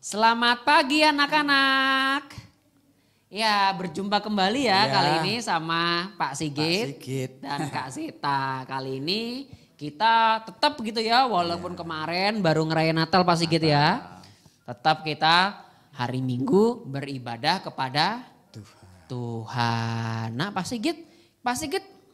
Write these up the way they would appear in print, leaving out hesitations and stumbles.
Selamat pagi anak-anak. Ya, berjumpa kembali ya kali ini sama Pak Sigit dan Kak Sita. Kali ini kita tetap gitu ya, walaupun kemarin baru ngerayain Natal Pak Sigit ya. Tetap kita hari Minggu beribadah kepada Tuhan. Nah Pak Sigit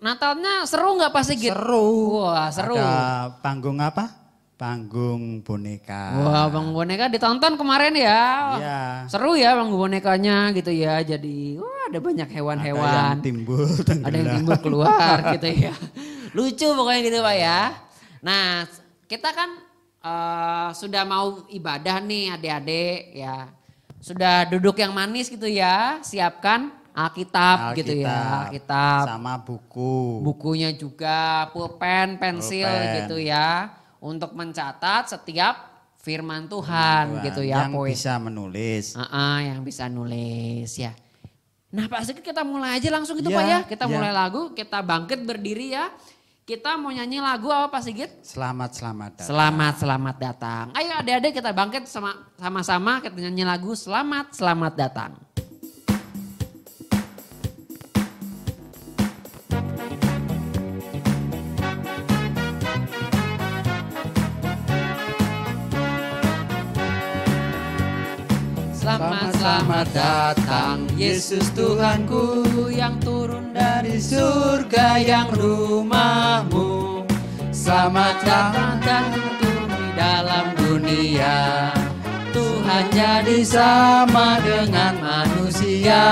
Natalnya seru nggak Pak Sigit? Seru. Wah seru. Ada panggung apa? Panggung boneka. Wah panggung boneka ditonton kemarin ya. Iya. Seru ya panggung bonekanya gitu ya. Jadi ada banyak hewan-hewan. Ada yang timbul Ada yang timbul keluar gitu ya. Lucu pokoknya gitu Pak ya. Nah kita kan sudah mau ibadah nih adik-adik ya. Sudah duduk yang manis gitu ya. Siapkan Alkitab gitu ya. Alkitab. Sama buku. Bukunya juga, pulpen, pensil gitu ya. Untuk mencatat setiap firman Tuhan gitu ya. Yang bisa menulis. Yang bisa nulis ya. Nah Pak Sigit kita mulai aja langsung gitu Pak ya. Kita mulai lagu, kita bangkit berdiri ya. Kita mau nyanyi lagu apa Pak Sigit? Selamat datang. Selamat datang. Ayo adik-adik kita bangkit sama-sama kita nyanyi lagu Selamat datang. Selamat datang Yesus Tuhanku yang turun dari surga yang rumahmu. Selamat datang di dalam dunia. Tuhan jadi sama dengan manusia.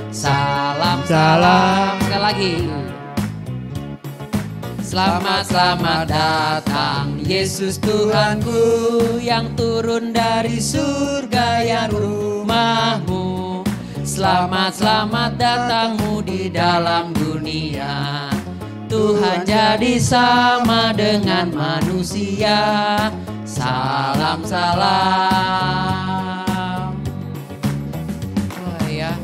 Salam sekali lagi. Selamat datang Yesus Tuhanku yang turun dari surga yang rumahmu. Selamat datangmu di dalam dunia. Tuhan jadi sama dengan manusia. Salam. Wah ya,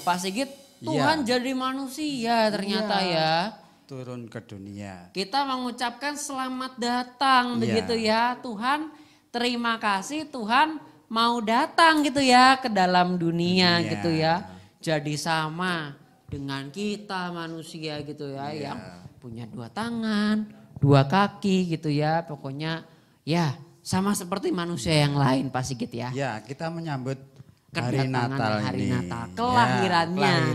Pak Sigit, Tuhan jadi manusia ternyata ya. Turun ke dunia. Kita mengucapkan selamat datang begitu ya. Tuhan terima kasih Tuhan mau datang gitu ya ke dalam dunia gitu ya. Jadi sama dengan kita manusia gitu ya. Yang punya 2 tangan, 2 kaki gitu ya. Pokoknya ya sama seperti manusia yang lain Pak Sigit ya. Ya kita menyambut hari Natal kelahirannya.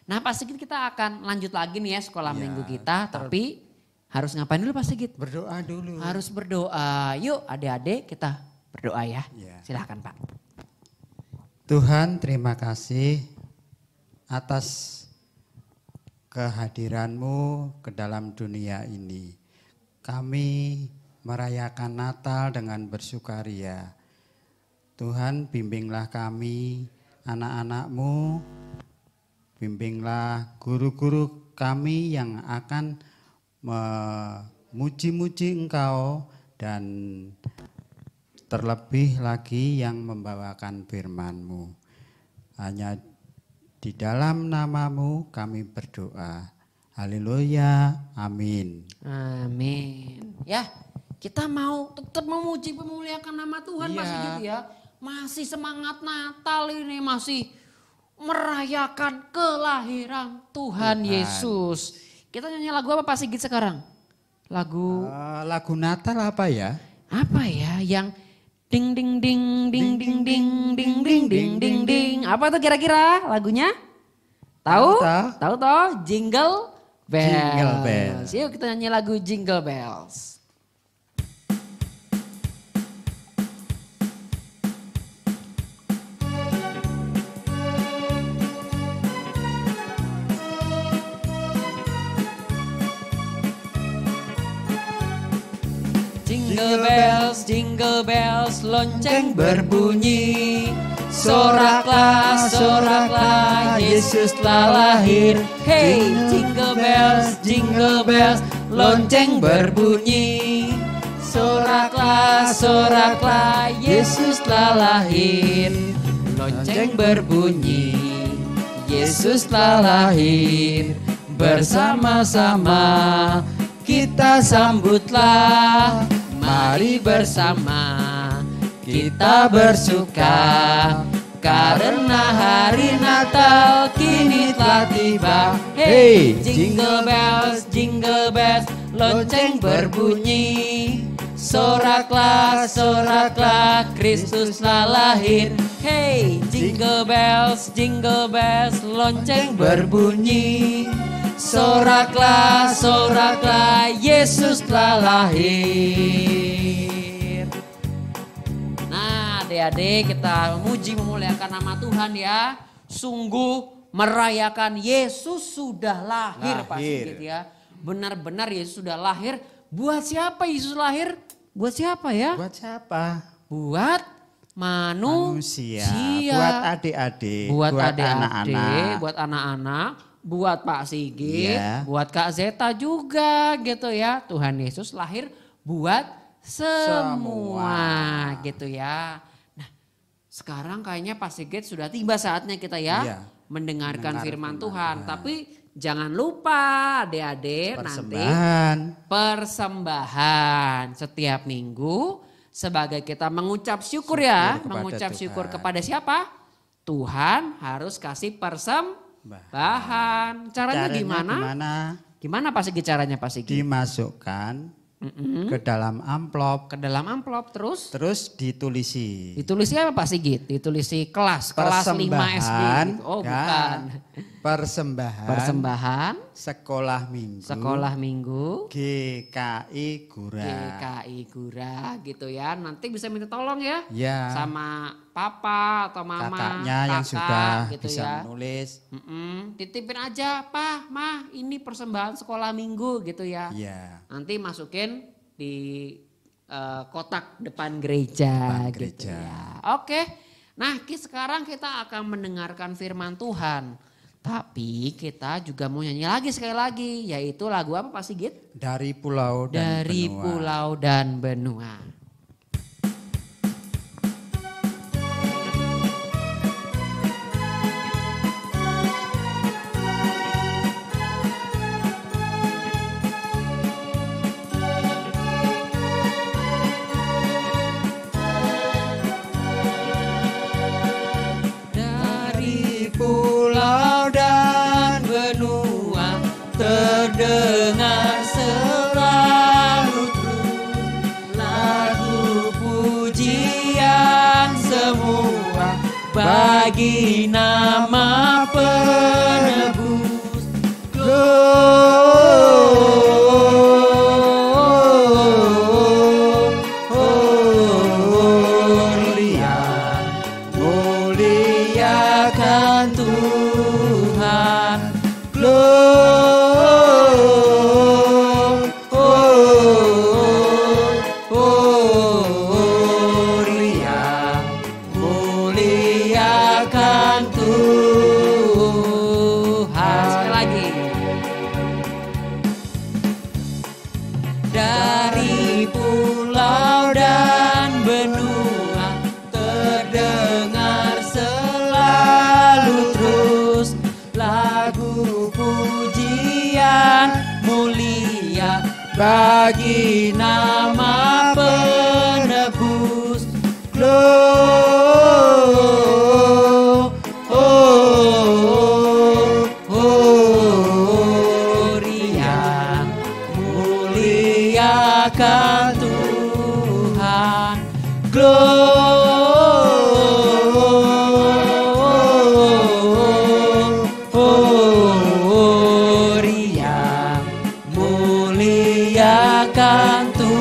Nah Pak Sigit kita akan lanjut lagi nih ya sekolah minggu kita. Tapi harus ngapain dulu Pak Sigit? Berdoa dulu. Harus berdoa. Yuk adik-adik kita berdoa ya. Silahkan Pak. Tuhan terima kasih atas kehadiran-Mu ke dalam dunia ini. Kami merayakan Natal dengan bersukaria. Tuhan bimbinglah kami anak-anak-Mu. Bimbinglah guru-guru kami yang akan memuji-muji Engkau dan terlebih lagi yang membawakan firman-Mu. Hanya di dalam nama-Mu kami berdoa. Haleluya, amin. Amin. Ya, kita mau tetap memuji memuliakan nama Tuhan Pak Sigit ya. Masih semangat Natal ini, masih merayakan kelahiran Tuhan Yesus. Kita nyanyi lagu apa Pak Sigit sekarang? Lagu Natal apa ya? Apa ya yang ding ding ding ding ding ding ding ding ding ding ding. Apa tuh kira-kira lagunya? Tahu? Tahu toh? Jingle Bells. Yuk kita nyanyi lagu Jingle Bells. Jingle bells, lonceng berbunyi. Soraklah, Yesus telah lahir. Hey, jingle bells, lonceng berbunyi. Soraklah, Yesus telah lahir. Lonceng berbunyi, Yesus telah lahir. Bersama-sama kita sambutlah. Mari bersama kita bersuka karena hari Natal kini telah tiba. Hey, jingle bells, lonceng berbunyi. Soraklah, soraklah, Kristus telah lahir. Hey, jingle bells, lonceng berbunyi. Soraklah, soraklah, Yesus telah lahir. Nah, adik-adik, kita memuji memuliakan nama Tuhan ya. Sungguh merayakan Yesus sudah lahir, Pak Sigit ya. Benar-benar Yesus sudah lahir. Buat siapa Yesus lahir? Buat siapa ya? Buat siapa? Buat manusia. Buat adik-adik. Buat anak-anak. Buat anak-anak. Buat Pak Sigit. Iya. Buat Kak Zeta juga gitu ya. Tuhan Yesus lahir buat semua gitu ya. Nah, sekarang kayaknya Pak Sigit sudah tiba saatnya kita ya. Iya. Mendengarkan firman Tuhan. Tapi jangan lupa adik-adik nanti persembahan setiap minggu sebagai kita mengucap syukur ya. Mengucap syukur kepada siapa? Tuhan harus kasih persembahan. Caranya gimana? Gimana Pak Sigit caranya Pak Sigit? Dimasukkan ke dalam amplop. Ke dalam amplop terus? Terus ditulisi. Ditulisi apa Pak Sigit? Ditulisi kelas 5 SD gitu. Oh bukan. Persembahan. Sekolah minggu. GKI Gura gitu ya. Nanti bisa minta tolong ya. Ya. Sama papa atau mama. Kakaknya yang kakak, sudah gitu bisa ya. menulis. Titipin aja, Pak, Mah, ini persembahan sekolah minggu gitu ya. Iya. Nanti masukin di kotak depan gereja. Gitu ya. Oke. Nah, sekarang kita akan mendengarkan firman Tuhan. Tapi kita juga mau nyanyi lagi sekali lagi. Yaitu lagu apa Pak Sigit? Dari Pulau dan Dari Benua. Pulau dan Benua. Terdengar selalu terus lagu pujian semua bagi nama penebus. Gloria, muliakan Tuhan. Dari pulau dan benua terdengar selalu terus lagu pujian mulia bagi nama penebus. Gloria, muliakan Tuhan. Gloria, muliakan Tuhan.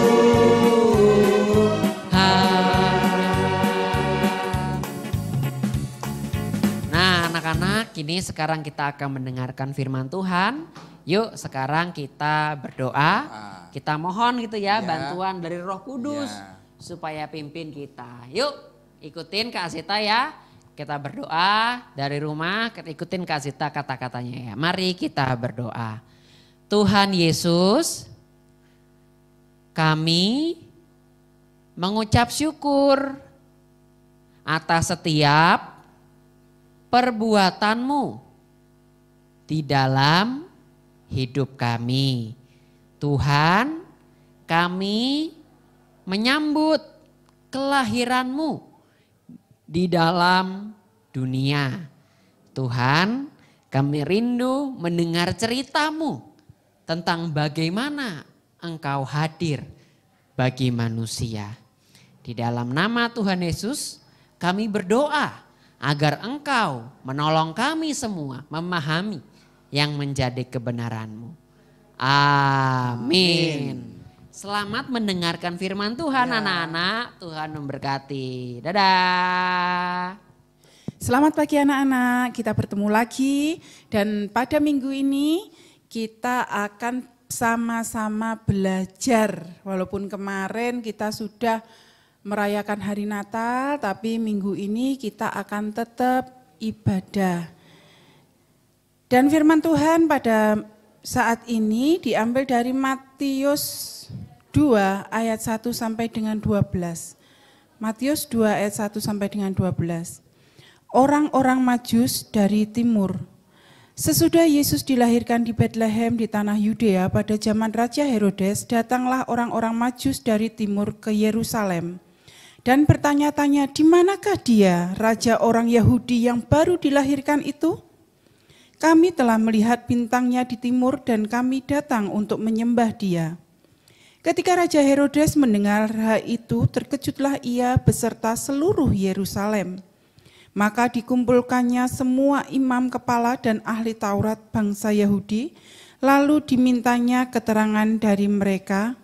Nah anak-anak, kini sekarang kita akan mendengarkan firman Tuhan. Yuk sekarang kita berdoa, kita mohon gitu ya, bantuan dari Roh Kudus supaya pimpin kita. Yuk ikutin Kak Asita ya, kita berdoa dari rumah, kita ikutin Kak Asita kata-katanya ya. Mari kita berdoa. Tuhan Yesus, kami mengucap syukur atas setiap perbuatan-Mu di dalam hidup kami. Tuhan, kami menyambut kelahiranmu di dalam dunia. Tuhan, kami rindu mendengar ceritamu tentang bagaimana Engkau hadir bagi manusia. Di dalam nama Tuhan Yesus, kami berdoa agar Engkau menolong kami semua memahami yang menjadi kebenaran-Mu. Amin. Selamat mendengarkan firman Tuhan anak-anak. Tuhan memberkati. Dadah. Selamat pagi anak-anak, kita bertemu lagi dan pada minggu ini kita akan sama-sama belajar. Walaupun kemarin kita sudah merayakan hari Natal, tapi minggu ini kita akan tetap ibadah. Dan firman Tuhan pada saat ini diambil dari Matius 2 ayat 1 sampai dengan 12. Matius 2 ayat 1 sampai dengan 12. Orang-orang Majus dari timur. Sesudah Yesus dilahirkan di Betlehem di tanah Yudea pada zaman Raja Herodes, datanglah orang-orang Majus dari timur ke Yerusalem dan bertanya-tanya, di manakah dia, raja orang Yahudi yang baru dilahirkan itu? Kami telah melihat bintangnya di timur dan kami datang untuk menyembah dia. Ketika Raja Herodes mendengar hal itu, terkejutlah ia beserta seluruh Yerusalem. Maka dikumpulkannya semua imam kepala dan ahli Taurat bangsa Yahudi, lalu dimintanya keterangan dari mereka,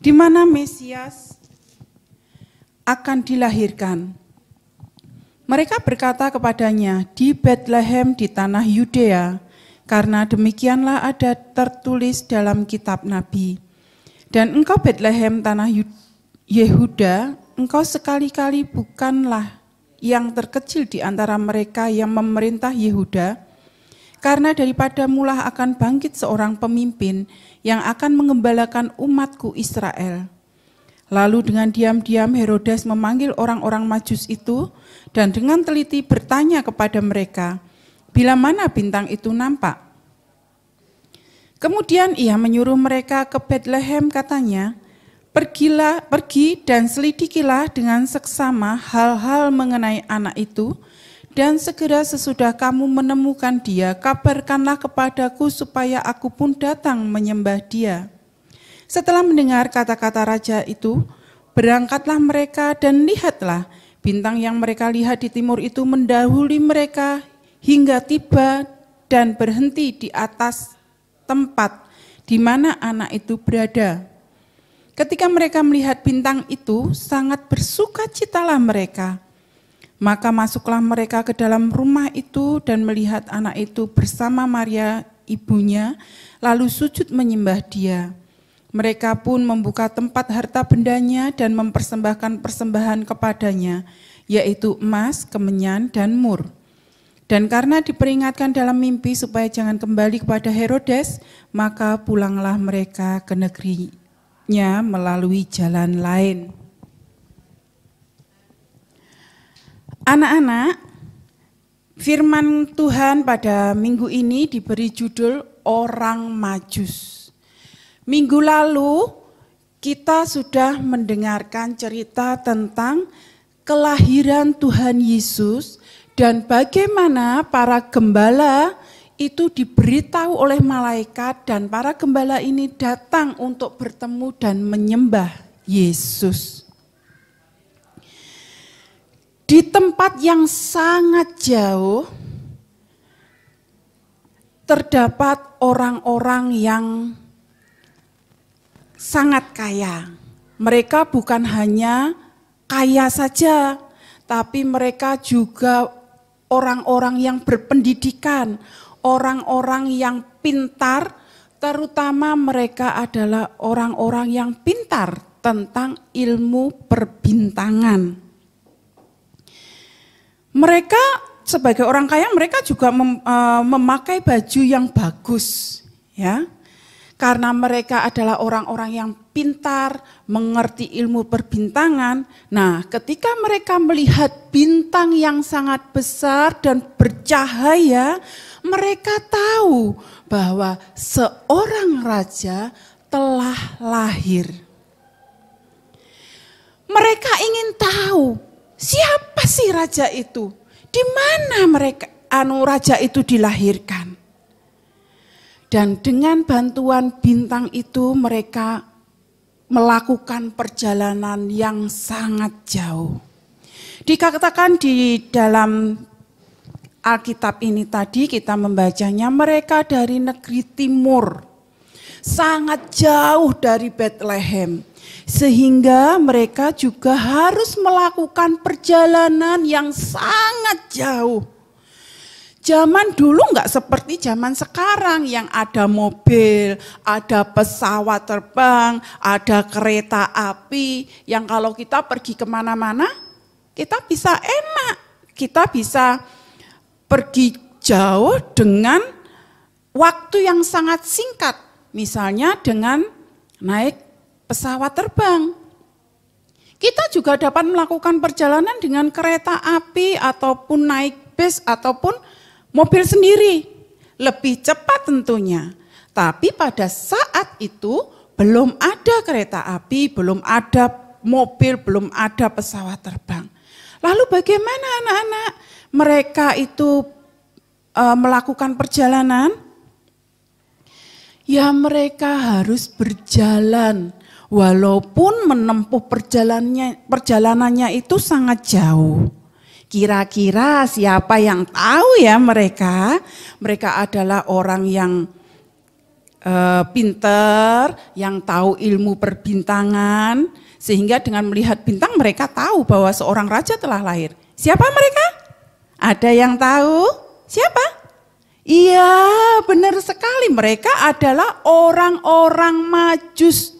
di mana Mesias akan dilahirkan. Mereka berkata kepadanya, di Betlehem di tanah Yudea, karena demikianlah ada tertulis dalam kitab Nabi. Dan engkau Betlehem tanah Yehuda, engkau sekali-kali bukanlah yang terkecil di antara mereka yang memerintah Yehuda, karena daripada mula akan bangkit seorang pemimpin yang akan mengembalakan umatku Israel. Lalu dengan diam-diam Herodes memanggil orang-orang Majus itu dan dengan teliti bertanya kepada mereka, bila mana bintang itu nampak? Kemudian ia menyuruh mereka ke Betlehem, katanya, pergi dan selidikilah dengan seksama hal-hal mengenai anak itu, dan segera sesudah kamu menemukan dia, kabarkanlah kepadaku supaya aku pun datang menyembah dia. Setelah mendengar kata-kata raja itu, berangkatlah mereka dan lihatlah, bintang yang mereka lihat di timur itu mendahului mereka hingga tiba dan berhenti di atas tempat di mana anak itu berada. Ketika mereka melihat bintang itu, sangat bersukacitalah mereka. Maka masuklah mereka ke dalam rumah itu dan melihat anak itu bersama Maria ibunya, lalu sujud menyembah dia. Mereka pun membuka tempat harta bendanya dan mempersembahkan persembahan kepadanya, yaitu emas, kemenyan, dan mur. Dan karena diperingatkan dalam mimpi supaya jangan kembali kepada Herodes, maka pulanglah mereka ke negerinya melalui jalan lain. Anak-anak, firman Tuhan pada minggu ini diberi judul Orang Majus. Minggu lalu kita sudah mendengarkan cerita tentang kelahiran Tuhan Yesus dan bagaimana para gembala itu diberitahu oleh malaikat dan para gembala ini datang untuk bertemu dan menyembah Yesus. Di tempat yang sangat jauh terdapat orang-orang yang sangat kaya. Mereka bukan hanya kaya saja, tapi mereka juga orang-orang yang berpendidikan, orang-orang yang pintar, terutama mereka adalah orang-orang yang pintar tentang ilmu perbintangan. Mereka sebagai orang kaya, mereka juga memakai baju yang bagus, ya. Karena mereka adalah orang-orang yang pintar, mengerti ilmu perbintangan. Nah, ketika mereka melihat bintang yang sangat besar dan bercahaya, mereka tahu bahwa seorang raja telah lahir. Mereka ingin tahu siapa sih raja itu, di mana raja itu dilahirkan. Dan dengan bantuan bintang itu mereka melakukan perjalanan yang sangat jauh. Dikatakan di dalam Alkitab ini tadi kita membacanya mereka dari negeri timur. Sangat jauh dari Bethlehem. Sehingga mereka juga harus melakukan perjalanan yang sangat jauh. Zaman dulu enggak seperti zaman sekarang yang ada mobil, ada pesawat terbang, ada kereta api. Yang kalau kita pergi kemana-mana, kita bisa enak. Kita bisa pergi jauh dengan waktu yang sangat singkat. Misalnya dengan naik pesawat terbang. Kita juga dapat melakukan perjalanan dengan kereta api ataupun naik bis ataupun mobil sendiri, lebih cepat tentunya. Tapi pada saat itu belum ada kereta api, belum ada mobil, belum ada pesawat terbang. Lalu bagaimana anak-anak mereka itu melakukan perjalanan? Ya mereka harus berjalan, walaupun menempuh perjalanannya itu sangat jauh. Kira-kira siapa yang tahu ya mereka? Mereka adalah orang yang pinter, yang tahu ilmu perbintangan. Sehingga dengan melihat bintang mereka tahu bahwa seorang raja telah lahir. Siapa mereka? Ada yang tahu? Siapa? Iya benar sekali, mereka adalah orang-orang Majus.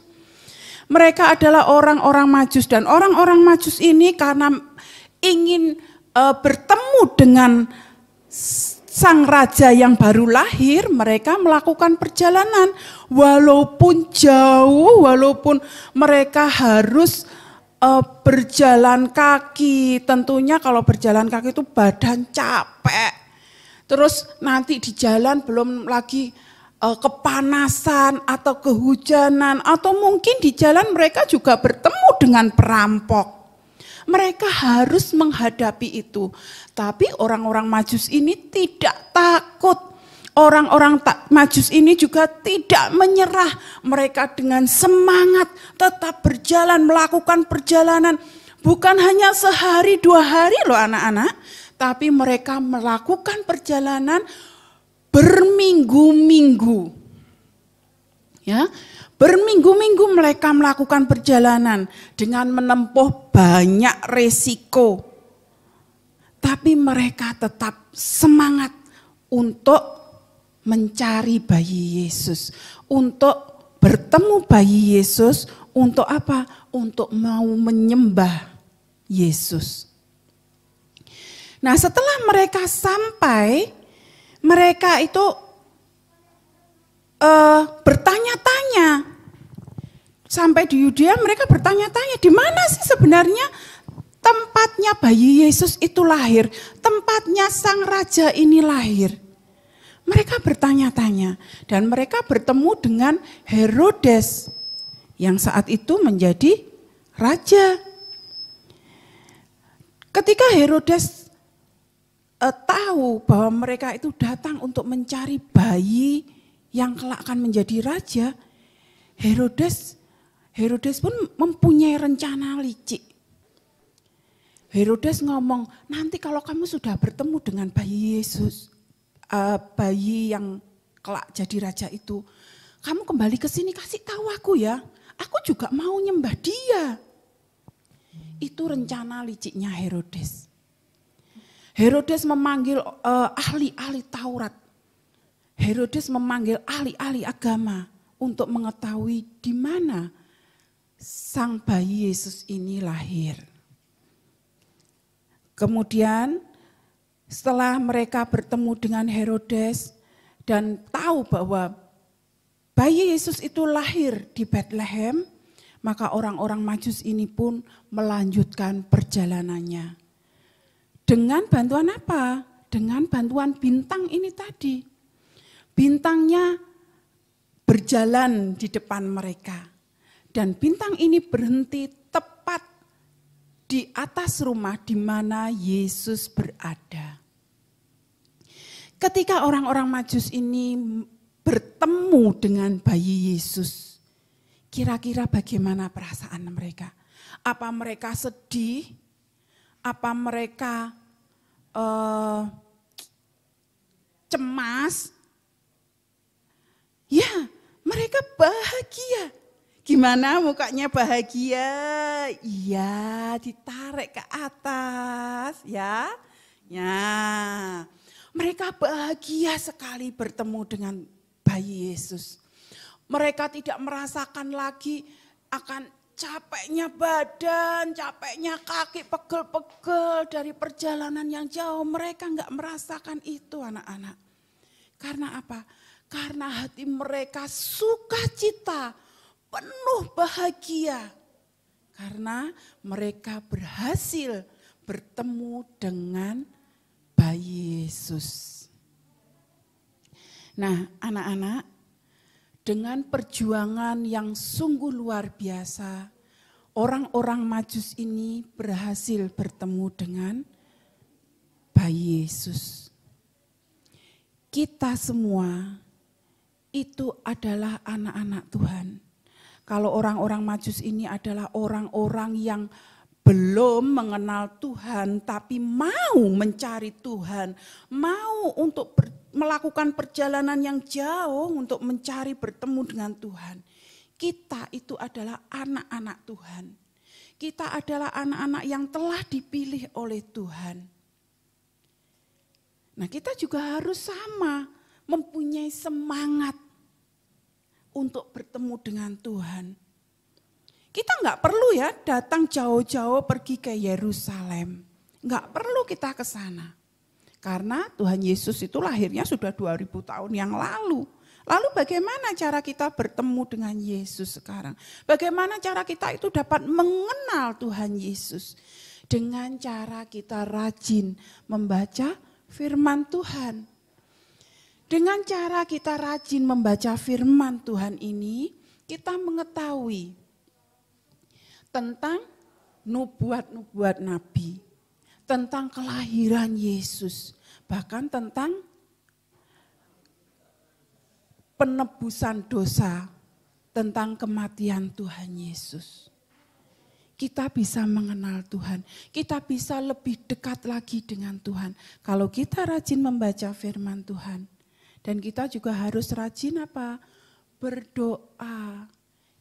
Mereka adalah orang-orang Majus dan orang-orang Majus ini karena ingin bertemu dengan sang raja yang baru lahir, mereka melakukan perjalanan walaupun jauh, walaupun mereka harus berjalan kaki. Tentunya kalau berjalan kaki itu badan capek. Terus nanti di jalan belum lagi kepanasan atau kehujanan atau mungkin di jalan mereka juga bertemu dengan perampok. Mereka harus menghadapi itu. Tapi orang-orang Majus ini tidak takut. Orang-orang Majus ini juga tidak menyerah. Mereka dengan semangat tetap berjalan, melakukan perjalanan. Bukan hanya sehari, 2 hari loh anak-anak. Tapi mereka melakukan perjalanan berminggu-minggu. Ya, berminggu-minggu mereka melakukan perjalanan dengan menempuh banyak resiko. Tapi mereka tetap semangat untuk mencari bayi Yesus. Untuk bertemu bayi Yesus, untuk apa? Untuk mau menyembah Yesus. Nah setelah mereka sampai, mereka itu bertanya-tanya. Sampai di Yudea mereka bertanya-tanya, di mana sih sebenarnya tempatnya bayi Yesus itu lahir, tempatnya sang raja ini lahir. Mereka bertanya-tanya dan mereka bertemu dengan Herodes yang saat itu menjadi raja. Ketika Herodes tahu bahwa mereka itu datang untuk mencari bayi yang kelak akan menjadi raja, Herodes pun mempunyai rencana licik. Herodes ngomong, nanti kalau kamu sudah bertemu dengan bayi Yesus, bayi yang kelak jadi raja itu, kamu kembali ke sini kasih tahu aku ya, aku juga mau nyembah dia. Itu rencana liciknya Herodes. Herodes memanggil ahli-ahli Taurat. Herodes memanggil ahli-ahli agama untuk mengetahui di mana sang bayi Yesus ini lahir. Kemudian setelah mereka bertemu dengan Herodes dan tahu bahwa bayi Yesus itu lahir di Bethlehem, maka orang-orang Majus ini pun melanjutkan perjalanannya. Dengan bantuan apa? Dengan bantuan bintang ini tadi. Bintangnya berjalan di depan mereka. Dan bintang ini berhenti tepat di atas rumah di mana Yesus berada. Ketika orang-orang Majus ini bertemu dengan bayi Yesus, kira-kira bagaimana perasaan mereka? Apa mereka sedih? Apa mereka cemas? Ya, mereka bahagia. Gimana mukanya bahagia? Iya, ditarik ke atas ya. Ya. Mereka bahagia sekali bertemu dengan bayi Yesus. Mereka tidak merasakan lagi akan capeknya badan, capeknya kaki, pegel-pegel dari perjalanan yang jauh. Mereka enggak merasakan itu anak-anak. Karena apa? Karena hati mereka sukacita, penuh bahagia. Karena mereka berhasil bertemu dengan bayi Yesus. Nah, anak-anak, dengan perjuangan yang sungguh luar biasa, orang-orang Majus ini berhasil bertemu dengan bayi Yesus. Kita semua itu adalah anak-anak Tuhan. Kalau orang-orang Majus ini adalah orang-orang yang belum mengenal Tuhan, tapi mau mencari Tuhan, mau untuk melakukan perjalanan yang jauh untuk mencari bertemu dengan Tuhan. Kita itu adalah anak-anak Tuhan. Kita adalah anak-anak yang telah dipilih oleh Tuhan. Nah, kita juga harus sama, mempunyai semangat untuk bertemu dengan Tuhan. Kita enggak perlu ya datang jauh-jauh pergi ke Yerusalem. Enggak perlu kita ke sana. Karena Tuhan Yesus itu lahirnya sudah 2000 tahun yang lalu. Lalu bagaimana cara kita bertemu dengan Yesus sekarang? Bagaimana cara kita itu dapat mengenal Tuhan Yesus? Dengan cara kita rajin membaca firman Tuhan. Dengan cara kita rajin membaca firman Tuhan ini, kita mengetahui tentang nubuat-nubuat Nabi, tentang kelahiran Yesus, bahkan tentang penebusan dosa, tentang kematian Tuhan Yesus. Kita bisa mengenal Tuhan, kita bisa lebih dekat lagi dengan Tuhan. Kalau kita rajin membaca firman Tuhan, dan kita juga harus rajin apa? Berdoa.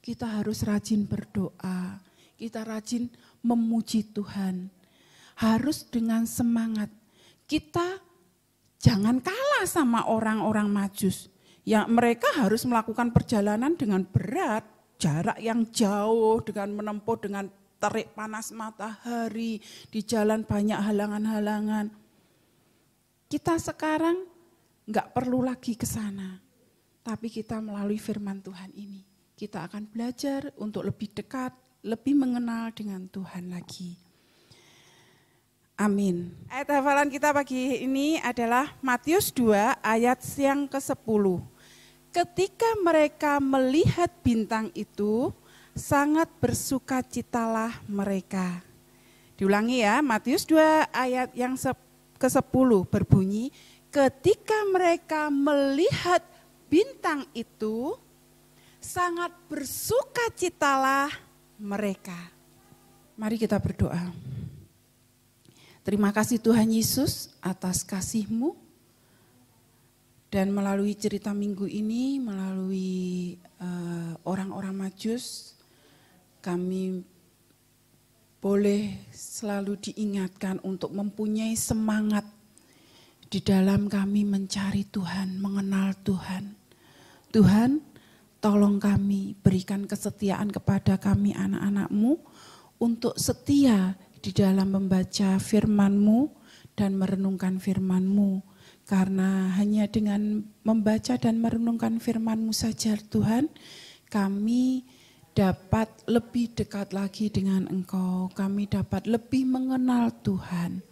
Kita harus rajin berdoa. Kita rajin memuji Tuhan. Harus dengan semangat. Kita jangan kalah sama orang-orang Majus. Ya, mereka harus melakukan perjalanan dengan berat, jarak yang jauh, dengan menempuh dengan terik panas matahari, di jalan banyak halangan-halangan. Kita sekarang enggak perlu lagi ke sana. Tapi kita melalui firman Tuhan ini, kita akan belajar untuk lebih dekat, lebih mengenal dengan Tuhan lagi. Amin. Ayat hafalan kita pagi ini adalah Matius 2 ayat yang ke-10. Ketika mereka melihat bintang itu, sangat bersukacitalah mereka. Diulangi ya, Matius 2 ayat yang ke-10 berbunyi, ketika mereka melihat bintang itu, sangat bersukacitalah mereka. Mari kita berdoa. Terima kasih Tuhan Yesus atas kasih-Mu. Dan melalui cerita minggu ini, melalui orang-orang Majus, kami boleh selalu diingatkan untuk mempunyai semangat di dalam kami mencari Tuhan, mengenal Tuhan. Tuhan, tolong kami, berikan kesetiaan kepada kami anak-anak-Mu untuk setia di dalam membaca firman-Mu dan merenungkan firman-Mu. Karena hanya dengan membaca dan merenungkan firman-Mu saja Tuhan, kami dapat lebih dekat lagi dengan Engkau. Kami dapat lebih mengenal Tuhan.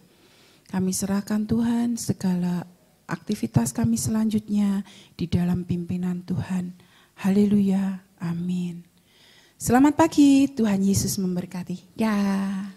Kami serahkan Tuhan segala aktivitas kami selanjutnya di dalam pimpinan Tuhan. Haleluya, amin. Selamat pagi, Tuhan Yesus memberkati. Ya.